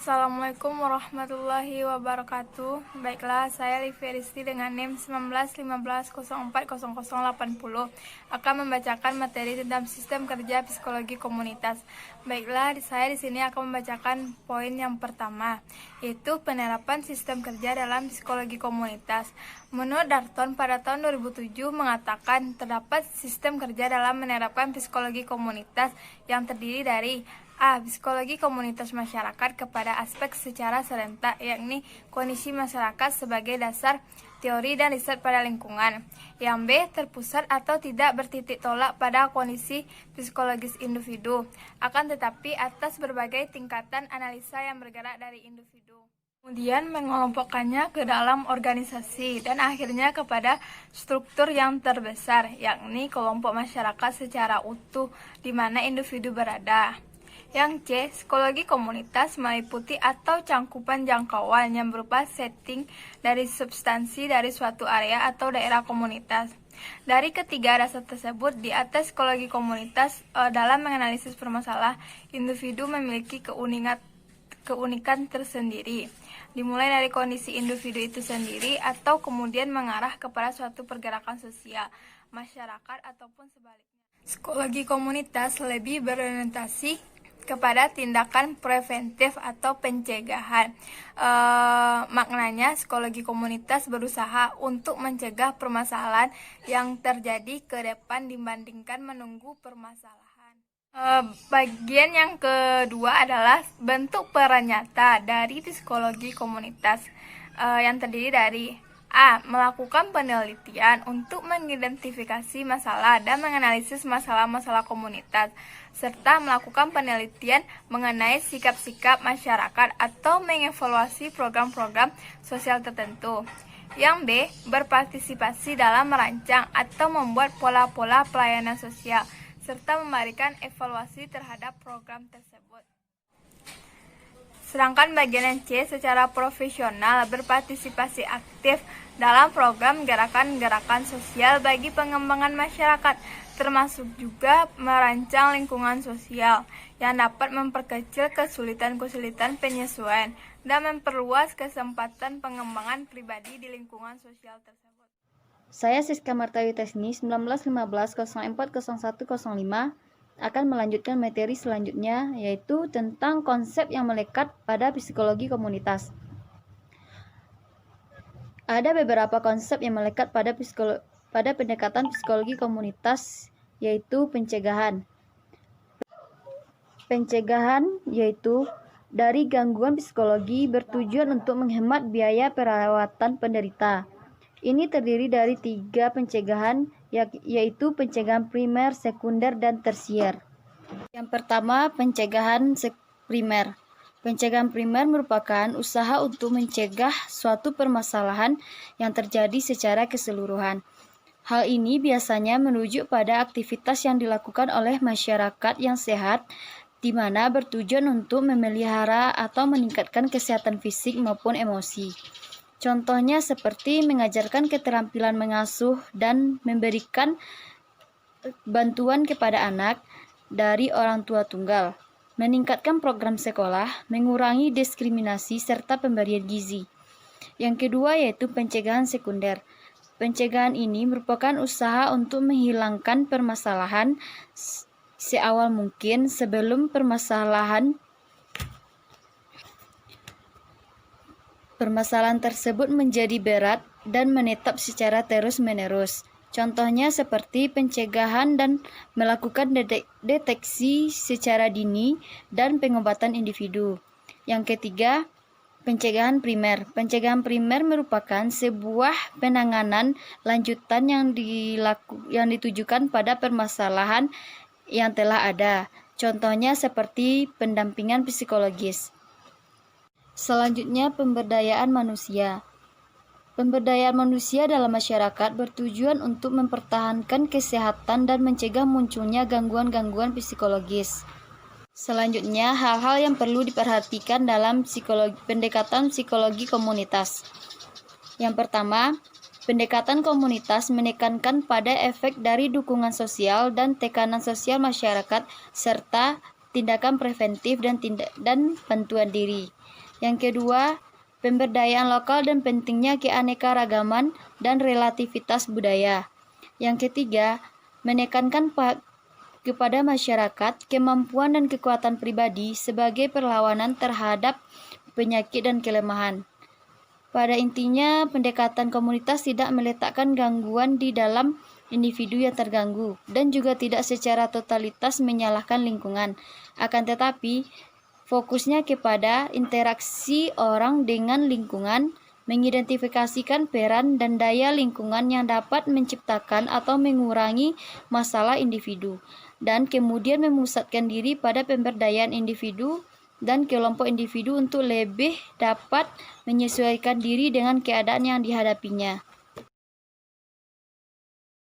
Assalamualaikum warahmatullahi wabarakatuh. Baiklah, saya Livia Rizky dengan NIM 1915040080 akan membacakan materi tentang sistem kerja psikologi komunitas. Baiklah, saya di sini akan membacakan poin yang pertama, yaitu penerapan sistem kerja dalam psikologi komunitas. Menurut Darton pada tahun 2007 mengatakan terdapat sistem kerja dalam menerapkan psikologi komunitas yang terdiri dari A. Psikologi komunitas masyarakat kepada aspek secara serentak, yakni kondisi masyarakat sebagai dasar teori dan riset pada lingkungan. Yang B. Terpusat atau tidak bertitik tolak pada kondisi psikologis individu, akan tetapi atas berbagai tingkatan analisa yang bergerak dari individu. Kemudian mengelompokkannya ke dalam organisasi dan akhirnya kepada struktur yang terbesar, yakni kelompok masyarakat secara utuh di mana individu berada. Yang C, psikologi komunitas meliputi atau cangkupan jangkauan yang berupa setting dari substansi dari suatu area atau daerah komunitas. Dari ketiga rasa tersebut, di atas psikologi komunitas dalam menganalisis permasalahan, individu memiliki keunikan tersendiri, dimulai dari kondisi individu itu sendiri atau kemudian mengarah kepada suatu pergerakan sosial, masyarakat, ataupun sebaliknya. Psikologi komunitas lebih berorientasi kepada tindakan preventif atau pencegahan. Maknanya psikologi komunitas berusaha untuk mencegah permasalahan yang terjadi ke depan dibandingkan menunggu permasalahan. Bagian yang kedua adalah bentuk peran nyata dari psikologi komunitas, yang terdiri dari A. Melakukan penelitian untuk mengidentifikasi masalah dan menganalisis masalah-masalah komunitas, serta melakukan penelitian mengenai sikap-sikap masyarakat atau mengevaluasi program-program sosial tertentu. Yang B. Berpartisipasi dalam merancang atau membuat pola-pola pelayanan sosial, serta memberikan evaluasi terhadap program tersebut. Sedangkan bagian yang C, secara profesional berpartisipasi aktif dalam program gerakan-gerakan sosial bagi pengembangan masyarakat, termasuk juga merancang lingkungan sosial yang dapat memperkecil kesulitan-kesulitan penyesuaian dan memperluas kesempatan pengembangan pribadi di lingkungan sosial tersebut. Saya Siska Martawi Tesni 1915040105 akan melanjutkan materi selanjutnya, yaitu tentang konsep yang melekat pada psikologi komunitas. Ada beberapa konsep yang melekat pada pendekatan psikologi komunitas, yaitu pencegahan. Pencegahan yaitu dari gangguan psikologi bertujuan untuk menghemat biaya perawatan penderita. Ini terdiri dari 3 pencegahan, yaitu pencegahan primer, sekunder, dan tersier. Yang pertama, pencegahan primer. Pencegahan primer merupakan usaha untuk mencegah suatu permasalahan yang terjadi secara keseluruhan. Hal ini biasanya merujuk pada aktivitas yang dilakukan oleh masyarakat yang sehat, di mana bertujuan untuk memelihara atau meningkatkan kesehatan fisik maupun emosi. Contohnya seperti mengajarkan keterampilan mengasuh dan memberikan bantuan kepada anak dari orang tua tunggal, meningkatkan program sekolah, mengurangi diskriminasi, serta pemberian gizi. Yang kedua yaitu pencegahan sekunder. Pencegahan ini merupakan usaha untuk menghilangkan permasalahan seawal mungkin sebelum permasalahan tersebut menjadi berat dan menetap secara terus-menerus. Contohnya seperti pencegahan dan melakukan deteksi secara dini dan pengobatan individu. Yang ketiga, pencegahan primer. Pencegahan primer merupakan sebuah penanganan lanjutan yang ditujukan pada permasalahan yang telah ada. Contohnya seperti pendampingan psikologis. Selanjutnya, pemberdayaan manusia. Pemberdayaan manusia dalam masyarakat bertujuan untuk mempertahankan kesehatan dan mencegah munculnya gangguan-gangguan psikologis. Selanjutnya, hal-hal yang perlu diperhatikan dalam pendekatan psikologi komunitas. Yang pertama, pendekatan komunitas menekankan pada efek dari dukungan sosial dan tekanan sosial masyarakat serta tindakan preventif dan bantuan diri. Yang kedua, pemberdayaan lokal dan pentingnya keanekaragaman dan relativitas budaya. Yang ketiga, menekankan kepada masyarakat kemampuan dan kekuatan pribadi sebagai perlawanan terhadap penyakit dan kelemahan. Pada intinya, pendekatan komunitas tidak meletakkan gangguan di dalam individu yang terganggu dan juga tidak secara totalitas menyalahkan lingkungan. Akan tetapi, fokusnya kepada interaksi orang dengan lingkungan, mengidentifikasikan peran dan daya lingkungan yang dapat menciptakan atau mengurangi masalah individu, dan kemudian memusatkan diri pada pemberdayaan individu dan kelompok individu untuk lebih dapat menyesuaikan diri dengan keadaan yang dihadapinya.